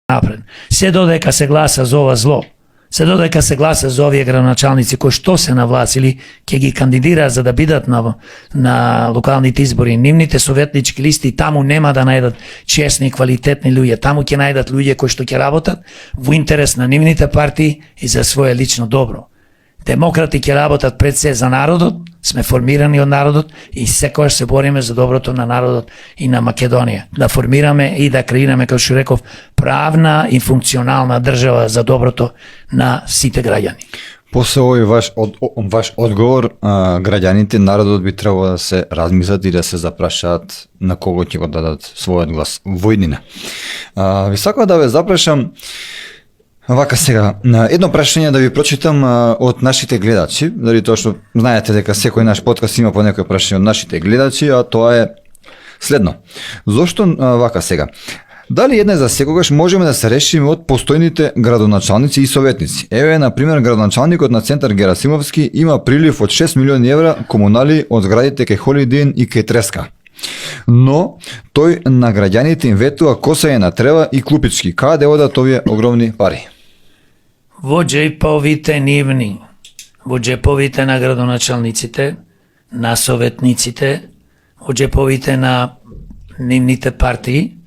напред. Се додека се гласа за ова зло, се додека се гласа за овие градоначалници кои што се на власт или ќе ги кандидира за да бидат на локалните избори, нивните советнички листи таму нема да најдат честни и квалитетни луѓе, таму ќе најдат луѓе кои што ќе работат во интерес на нивните партии и за своје лично добро. Демократи ќе работат пред се за народот, сме формирани од народот и секогаш се бориме за доброто на народот и на Македонија. Да формираме и да креираме, како што реков, правна и функционална држава за доброто на сите граѓани. После овој ваш одговор, граѓаните, народот би требало да се размислат и да се запрашаат на кого ќе го дадат својот глас во иднина. Ви сакам да ве запрашам вака сега, едно прашање да ви прочитам од нашите гледачи, дали тоа што знаете дека секој наш подкаст има по некој прашање од нашите гледачи, а тоа е следно. Зошто вака сега? Дали една за секогаш можеме да се решиме од постојните градоначалници и советници? Еве, например, градоначалникот на Центар Герасимовски има прилив од 6 милиони евра комунали од зградите кај Холидин и кај Треска. Но тој на граѓаните им ветува косење на трева и клупички. Каде одат овие огромни пари? Во џеповите нивни, во џеповите на градоначалниците, на советниците, во џеповите на нивните партии